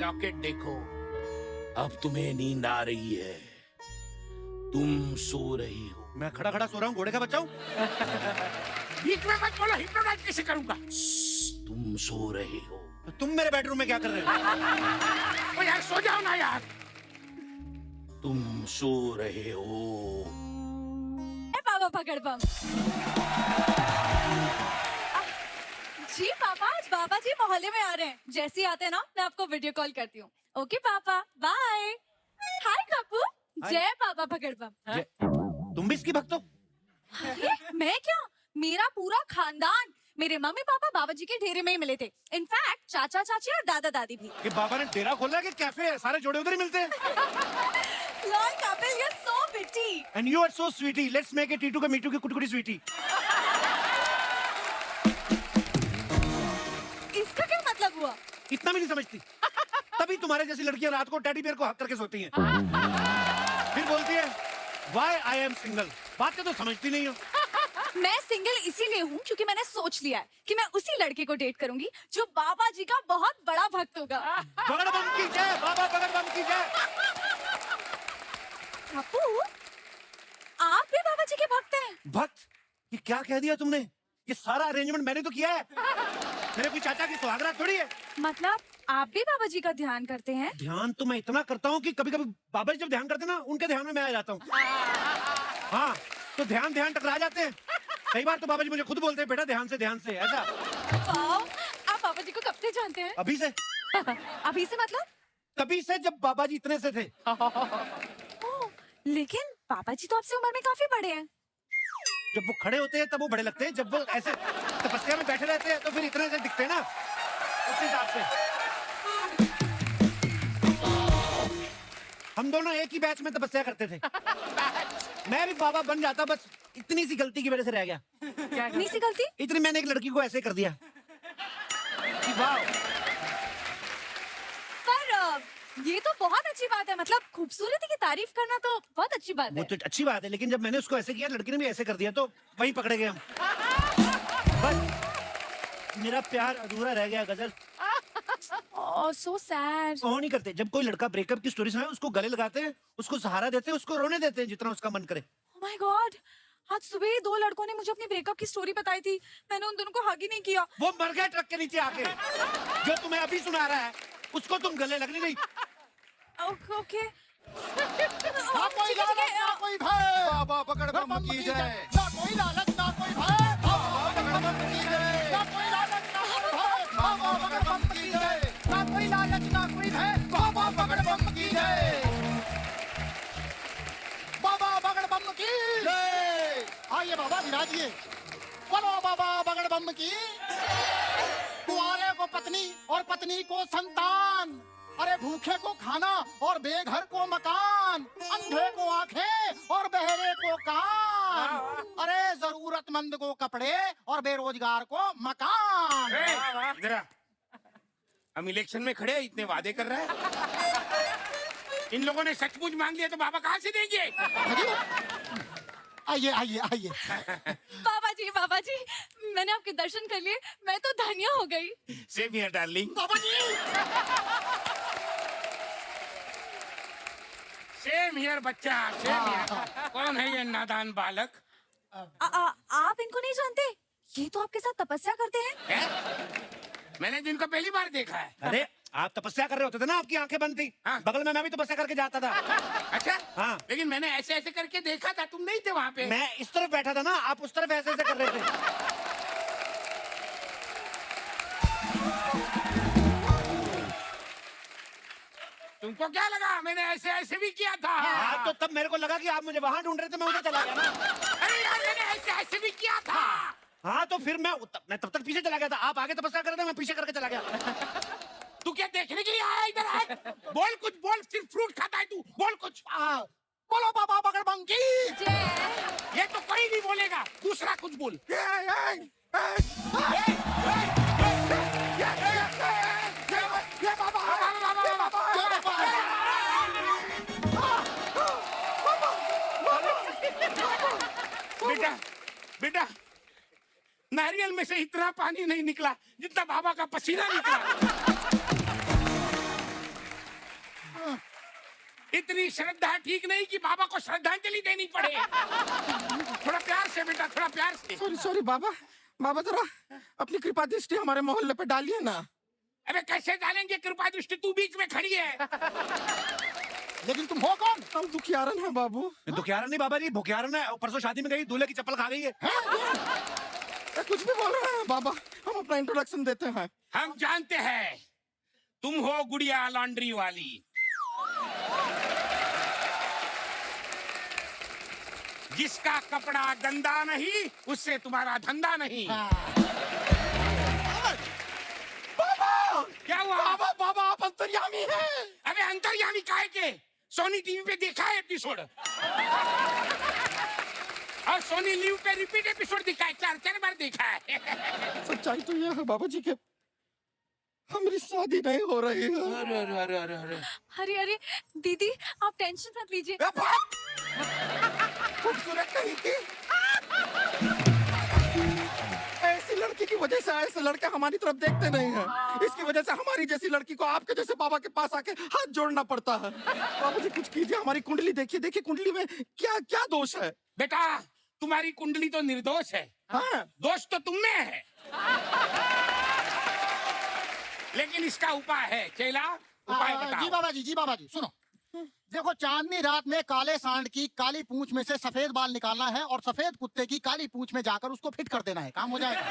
Locket देखो। अब तुम्हें नींद आ रही है, तुम सो रही हो। मैं खड़ा खड़ा सो रहा हूँ, घोड़े का बच्चा हूँ। बीच में मत बोलो, हिप्नोटाइज कैसे करूंगा? तुम सो रहे हो। तो तुम मेरे बेडरूम में क्या कर रहे हो? ओ यार सो जाओ ना यार। तुम सो रहे हो। पापा पकड़ बम। जी पापा, आज बाबा जी मोहल्ले में आ रहे हैं। जैसे ही आते हैं ना, मैं आपको वीडियो कॉल करती हूँ। ओके पापा, बाय। हाय कप्पू। जय पापा पकड़ बम। तुम भी इसकी भक्त हो? मैं क्या, मेरा पूरा खानदान। मेरे मम्मी पापा बाबा जी के डेरे में ही मिले थे। इनफैक्ट चाचा चाची और दादा दादी भी। कि बाबा ने डेरा खोला है कि कैफे है? सारे जोड़े उधर ही मिलते हैं। Lord Kapil, you are so witty. And you are so sweety. Let's make a Titu का मीटू की कुटकुटी स्वीटी। इसका क्या मतलब हुआ? इतना भी नहीं समझती। तभी तुम्हारे जैसी लड़कियां रात को टेडी बियर को हक करके सोती हैं। फिर बोलती है व्हाई आई एम सिंगल। बातें तो समझती नहीं हो। मैं सिंगल इसीलिए हूँ क्योंकि मैंने सोच लिया है कि मैं उसी लड़के को डेट करूंगी जो बाबा जी का बहुत बड़ा भक्त होगा। बगड़ बम की जय, बाबा बगड़ बम की जय। पप्पू, आप भी बाबा जी के भक्त हैं? भक्त? ये क्या कह दिया तुमने? ये सारा अरेंजमेंट मैंने तो किया है। मेरे कोई चाचा की सुहागरात थोड़ी है। मतलब आप भी बाबा जी का ध्यान करते हैं? ध्यान तो मैं इतना करता हूँ कि कभी कभी बाबा जी जब ध्यान करते हैं ना, उनके ध्यान में मैं आ जाता हूँ। हाँ, तो ध्यान टकरा जाते हैं। कई बार तो बाबा जी मुझे खुद बोलते हैं बेटा ध्यान से ऐसा। वाओ, आप बाबा जी को कब से जानते हैं? अभी से। अभी से मतलब? तभी से जब बाबा जी इतने से थे। ओह, लेकिन बाबा जी तो आपसे उम्र में काफी बड़े हैं। जब वो खड़े होते हैं तब वो बड़े लगते हैं, जब वो ऐसे तपस्या में बैठे रहते हैं तो फिर इतने से दिखते हैं ना, उस हिसाब से। हम दोनों एक ही बैच में तपस्या करते थे। मैं भी बाबा बन जाता, बस इतनी सी गलती की वजह से रह गया। इतनी सी गलती? इतनी मैंने एक लड़की को ऐसे कर दिया कि वाह। पर ये तो बहुत अच्छी बात है। मतलब खूबसूरती की तारीफ करना तो बहुत अच्छी बात वो है। तो अच्छी बात है, लेकिन जब मैंने उसको ऐसे किया, लड़की ने भी ऐसे कर दिया, तो वही पकड़े गए हम। बस मेरा प्यार अधूरा रह गया। गजल। ओह, सो सैड। वो नहीं करते, जब कोई लड़का ब्रेकअप की स्टोरी सुनाए उसको गले लगाते हैं, उसको सहारा देते हैं, उसको रोने देते हैं जितना उसका मन करे। ओह माय गॉड, आज सुबह ही 2 लड़कों ने मुझे अपनी ब्रेकअप की स्टोरी बताई थी। मैंने उन दोनों को हग ही नहीं किया। वो मर गए ट्रक के नीचे आके। जो तुम्हें अभी सुना रहा है उसको तुम गले लगने नहीं। ओके। ना कोई लालच ना कोई भय, बाबा पकड़ बम की जय। ना कोई लालच ना कोई भय, बाबा पकड़ बम की जय। ना कोई लालच ना कोई भय, बाबा पकड़ बम की जय। ना कोई लालच ना कोई भय, बाबा पकड़ बम की जय। बाबा पकड़ बम की जय। आइए बाबा विराजिए। बोलो बाबा पकड़ बम की। कुंवारे को पत्नी और पत्नी को संतान, अरे भूखे को खाना और बेघर को मकान, अंधे को आंखें और बहरे को कान, अरे जरूरतमंद को कपड़े और बेरोजगार को मकान। इधर आ। हम इलेक्शन में खड़े हैं, इतने वादे कर रहे हैं। इन लोगों ने सचमुच मांग लिया तो बाबा कहाँ से देंगे? आइए आइए आइए। बाबा जी, मैंने आपके दर्शन कर लिए। मैं तो धन्य हो गई। Same here darling. Baba ji same here बच्चा, सेम हियर। कौन है ये नादान बालक? आप इनको नहीं जानते? ये तो आपके साथ तपस्या करते हैं। है? मैंने तो इनको पहली बार देखा है। अरे आप तपस्या कर रहे होते थे ना, आपकी आंखें बंद थी। हाँ। बगल में मैं भी तपस्या करके जाता था। अच्छा? हाँ। लेकिन मैंने ऐसे ऐसे करके देखा था, तुम नहीं थे वहाँ पे। मैं इस तरफ बैठा था ना, आप उस तरफ ऐसे ऐसे कर रहे थे। तुमको क्या लगा मैंने ऐसे ऐसे भी किया था? हाँ, तो तब मेरे को लगा कि आप मुझे वहां ढूंढ रहे थे, मैं उधर चला गया ना। अरे यार मैंने ऐसे ऐसे भी किया था। हाँ, तो फिर मैं तब तक पीछे चला गया था। आप आगे तपस्या कर रहे थे, मैं पीछे करके चला गया। तू क्या देखने के लिए आया इधर? आए बोल कुछ, बोल। सिर्फ फ्रूट खाता है तू, बोल कुछ। बोलो बाबा पकड़ बम की जय। ये तो कोई नहीं बोलेगा, दूसरा कुछ बोल। बेटा बेटा, नारियल में से इतना पानी नहीं निकला जितना बाबा का पसीना निकला। इतनी श्रद्धा ठीक नहीं कि बाबा को श्रद्धांजलि देनी पड़े। थोड़ा प्यार से बेटा, थोड़ा प्यार से। सॉरी सॉरी बाबा, बाबा जरा अपनी कृपा दृष्टि हमारे मोहल्ले पे डालिए ना। अबे कैसे डालेंगे कृपा दृष्टि, तू बीच में खड़ी है। लेकिन तुम हो कौन? हम दुखियारन है बाबू। दुखियारन नहीं बाबा जी, भुखियारन है। परसों शादी में गई, दूल्हे की चप्पल खा गई है। कुछ भी बोल रहे हैं बाबा, हम अपना इंट्रोडक्शन देते हैं। हम जानते हैं तुम हो गुड़िया लॉन्ड्री वाली। जिसका कपड़ा गंदा नहीं उससे तुम्हारा धंधा नहीं। क्या हुआ? बाबा बाबा आप अंतर्यामी हैं। अबे अंतर्यामी काहे के? सोनी टीवी पे देखा है एपिसोड, और सोनी लीव पे रिपीट एपिसोड दिखा है, 4 बार देखा है। सच्चाई तो यह है बाबा जी के हमारी शादी नहीं हो रही है। अरे अरे अरे अरे अरे, अरे अरे दीदी आप टेंशन मत लीजिए। खूबसूरत कहीं की ऐसी लड़की की वजह से ऐसे लड़के हमारी तरफ देखते नहीं हैं। इसकी वजह से हमारी जैसी लड़की को आपके जैसे बाबा के पास आके हाथ जोड़ना पड़ता है। बाबा जी कुछ कीजिए, हमारी कुंडली देखिए, देखिए कुंडली में क्या क्या दोष है। बेटा तुम्हारी कुंडली तो निर्दोष है, हाँ दोष तो तुम में है। लेकिन इसका उपाय है। चेला उपाय जी बताओ। बाबा जी, जी बाबा जी सुनो। देखो चांदनी रात में काले सांड की काली पूंछ में से सफेद बाल निकालना है और सफेद कुत्ते की काली पूंछ में जाकर उसको फिट कर देना है, काम हो जाएगा।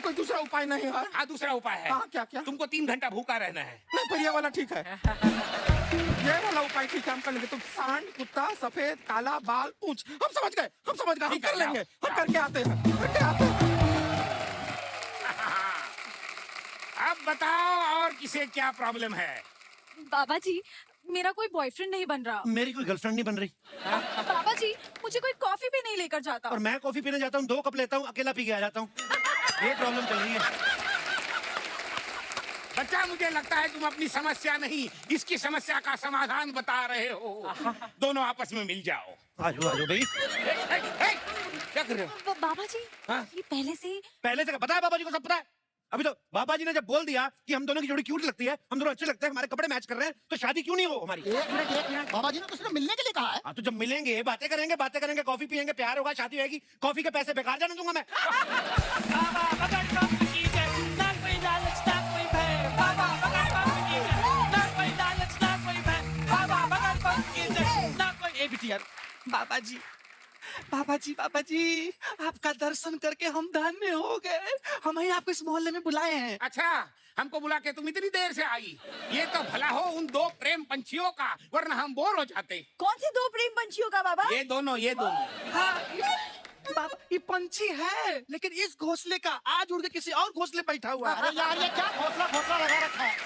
कोई दूसरा उपाय नहीं है? हाँ दूसरा उपाय है। हाँ, क्या क्या? तुमको 3 घंटा भूखा रहना है। नहीं पर ये वाला ठीक है। ये वाला उपाय ठीक है, हम कर लेंगे। तुम सांड, कुत्ता, सफेद, काला, बाल, पूंछ, हम समझ गए, हम समझ गए, हम ठीक है, कर लेंगे। जाओ, हम करके आते हैं, करके आते हैं। अब बताओ और किसे क्या प्रॉब्लम है? बाबा जी मेरा कोई बॉयफ्रेंड नहीं बन रहा। मेरी कोई गर्लफ्रेंड नहीं बन रही, बाबा जी मुझे कोई कॉफी भी नहीं लेकर जाता। और मैं कॉफी पीने जाता हूँ 2 कप लेता हूँ, अकेला पी के आ जाता हूँ। ये प्रॉब्लम चल रही है। बच्चा मुझे लगता है तुम अपनी समस्या नहीं इसकी समस्या का समाधान बता रहे हो। दोनों आपस में मिल जाओ। आजो आजो भाई। क्या कर रहे हो? बाबा जी हाँ? ये पहले से पहले से पता है, बाबा जी को सब पता है। अभी तो बाबा जी ने जब बोल दिया कि हम दोनों की जोड़ी क्यूट लगती है, हम दोनों अच्छे लगते हैं, हमारे कपड़े मैच कर रहे हैं, तो शादी क्यों नहीं हो हमारी? एक मिनट बाबा जी ने तो सिर्फ मिलने के लिए कहा है। हाँ तो जब मिलेंगे बातें करेंगे, कॉफी पियेंगे, प्यार होगा, शादी होगी। कॉफी के पैसे बेकार जाने दूंगा मैं। बाबा जी बाबा जी बाबा जी आपका दर्शन करके हम धन्य हो गए। हम ही आपको इस मोहल्ले में बुलाए हैं। अच्छा हमको बुला के तुम इतनी देर से आई। ये तो भला हो उन 2 प्रेम पंछियों का, वरना हम बोर हो जाते। कौन सी 2 प्रेम पंछियों का बाबा? ये दोनों हाँ, बाबा ये पंछी है, लेकिन इस घोंसले का आज उड़ के किसी और घोंसले बैठा हुआ है। अरे यार ये क्या घोंसला घोंसला लगा रखा है?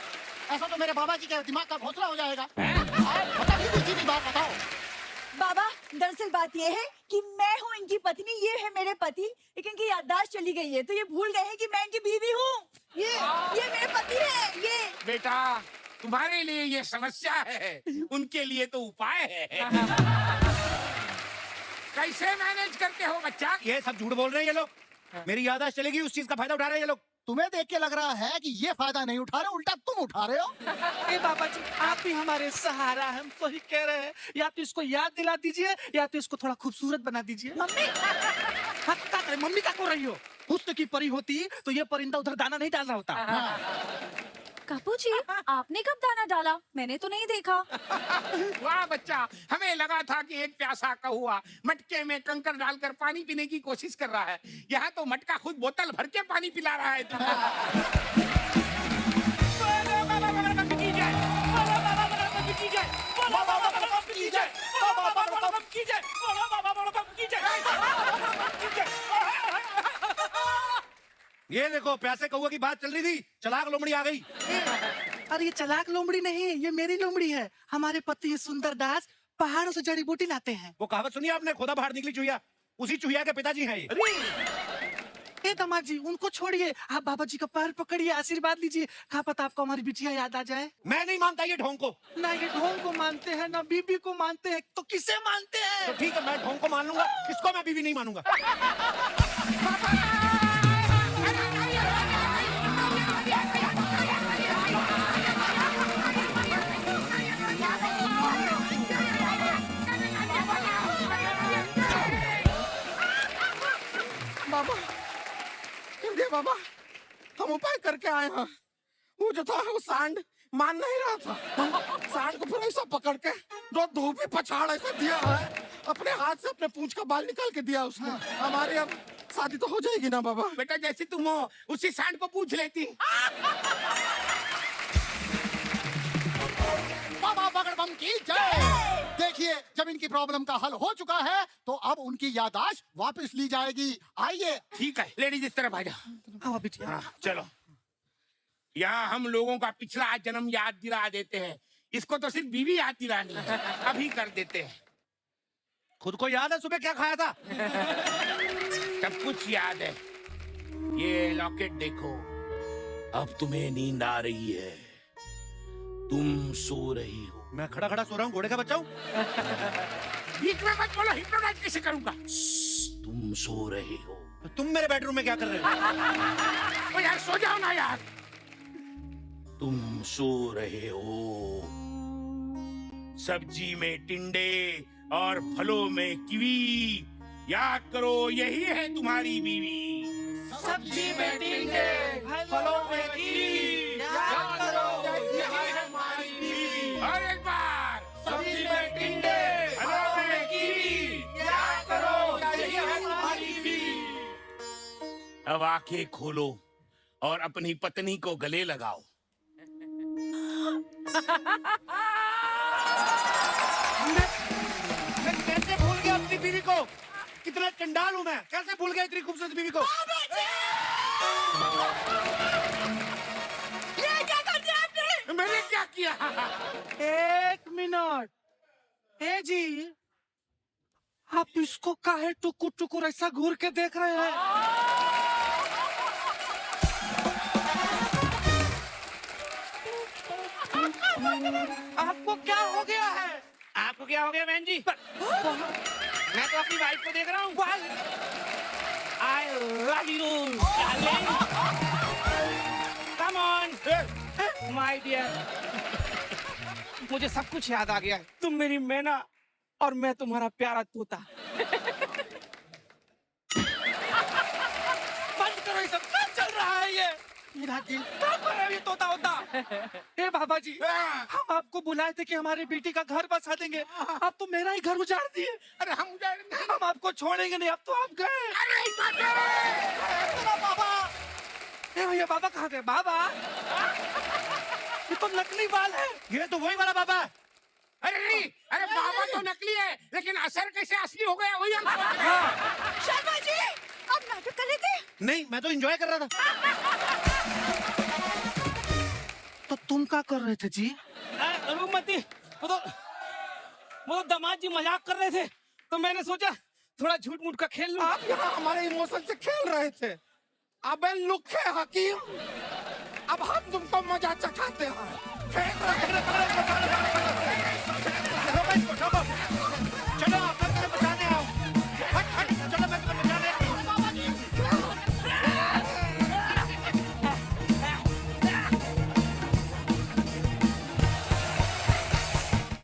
ऐसा तो मेरे बाबा जी के दिमाग का घोंसला हो जाएगा। बताइए दूसरी भी बात बताओ। बाबा दरअसल बात ये है कि मैं हूँ इनकी पत्नी, ये है मेरे पति, लेकिन इनकी याददाश्त चली गई है तो ये भूल गए हैं कि मैं इनकी बीवी हूँ। ये मेरे पति है। ये बेटा तुम्हारे लिए ये समस्या है, उनके लिए तो उपाय है। कैसे मैनेज करते हो बच्चा? ये सब झूठ बोल रहे हैं ये लोग। मेरी याददाश्त चलेगी, उस चीज का फायदा उठा रहे हैं ये लोग। तुम्हें देख के लग रहा है कि ये फायदा नहीं उठा रहे, उल्टा तुम उठा रहे हो। ए बाबा जी आप ही हमारे सहारा हैं, हम सही कह रहे हैं। या तो इसको याद दिला दीजिए या तो इसको थोड़ा खूबसूरत बना दीजिए। मम्मी हाँ, क्या करें? मम्मी क्या कर रही हो? हुस्न की परी होती तो ये परिंदा उधर दाना नहीं डाल रहा होता। कापू जी आपने कब दाना डाला? मैंने तो नहीं देखा। वाह बच्चा, हमें लगा था कि एक प्यासा कौवा मटके में कंकर डालकर पानी पीने की कोशिश कर रहा है, यहाँ तो मटका खुद बोतल भर के पानी पिला रहा है। ये देखो प्यासे कौवे की बात चल रही थी, चलाक लोमड़ी आ गई। अरे ये चलाक लोमड़ी नहीं, ये मेरी लोमड़ी है। हमारे पति सुंदर दास पहाड़ों से जड़ी बूटी लाते हैं। वो कहावत सुनी आपने, खोदा बाहर निकली चुहिया? उसी चुहिया के पिताजी हैं ये। ए दामाद जी उनको छोड़िए, आप बाबा जी का पैर पकड़िए, आशीर्वाद लीजिए। क्या पता आपको हमारी बिटिया याद आ जाए। मैं नहीं मानता ये ढोंग को। ना ये ढोंग को मानते हैं ना बीबी को मानते हैं, तो किसे मानते हैं? तो ठीक है मैं ढोंग को मान लूंगा, इसको मैं बीवी नहीं मानूंगा। करके आए हैं। वो जो था वो सांड मान नहीं रहा था। सांड को फिर ऐसा पकड़ के दो धूपी पछाड़ ऐसा दिया है, अपने हाथ से अपने पूंछ का बाल निकाल के दिया उसने। हमारी अब शादी तो हो जाएगी ना बाबा? बेटा जैसी तुम हो उसी सांड को पूछ लेती। बाबा बगड़बम की जय। देखिए, जब इनकी प्रॉब्लम का हल हो चुका है तो अब उनकी याददाश्त वापस ली जाएगी। आइए। ठीक है, लेडीज इस तरफ आ जाओ। आओ बिटिया। हाँ, चलो। यहाँ हम लोगों का पिछला जन्म याद दिला देते हैं, इसको तो सिर्फ बीवी याद दिलानी है। अभी कर देते हैं। खुद को याद है सुबह क्या खाया था? सब कुछ याद है। ये लॉकेट देखो, अब तुम्हें नींद आ रही है, तुम सो रही हो। मैं खड़ा खड़ा सो रहा हूँ, घोड़े का बच्चा हूँ। बीच में मत बोलो, हिप्नोटाइज कैसे करूंगा? तुम सो रहे हो। तो तुम मेरे बेडरूम में क्या कर रहे हो? ओ यार सो जाओ ना यार। तुम सो रहे हो। सब्जी में टिंडे और फलों में कीवी, याद करो यही है तुम्हारी बीवी। सब्जी में टिंडे, फलों में कीवी, याद करो यही है हमारी बीवी। और एक बार, सब्जी में टिंडे, फलों में कीवी, याद करो यही है हमारी बीवी। अब आंखें खोलो और अपनी पत्नी को गले लगाओ। मैं कैसे भूल गया अपनी बीवी को? कितना चंडाल हूँ मैं, कैसे भूल गया इतनी खूबसूरत बीवी को? ये क्या कर दिया आपने? मैंने क्या किया? एक मिनट। ए जी, आप इसको काहे टुकुर टुकुर ऐसा घूर के देख रहे हैं? आपको क्या हो गया है? आपको क्या हो गया बहन जी? मैं तो अपनी वाइफ को देख रहा हूँ। I love you, darling. Come on, my dear. मुझे सब कुछ याद आ गया है। तुम मेरी मैना और मैं तुम्हारा प्यारा तोता। बंद करो, ये सब क्या चल रहा है? ये मेरा दिल क्या कर रहा है ये तोता होता? ए बाबा जी, हम आपको बुलाए थे कि हमारी बेटी का घर बसा देंगे, आप तो मेरा ही घर उजाड़ दिए। अरे हम उजाड़ नहीं। हम आपको छोड़ेंगे नहीं, अब तो आप गए। अरे बाबा, ए भैया बाबा कहाँ गए? बाबा, ये तो नकली बाल है। ये तो वही वाला बाबा है। अरे नहीं, अरे बाबा तो नकली है, लेकिन असर कैसे असली हो गया वही हम सोच रहे हैं। शर्मा जी, आप नाटक कर रहे थे? नहीं, मैं तो एंजॉय कर रहा था। तो तुम क्या कर रहे थे जी? रूपमती, वो तो दामाद जी मजाक कर रहे थे, तो मैंने सोचा थोड़ा झूठ मूठ का खेल लूं। आप यहाँ हमारे इमोशन से खेल रहे थे। अबे लुखे हकीम, अब हम तुमको मजा चखाते हैं। खेल रहे हैं।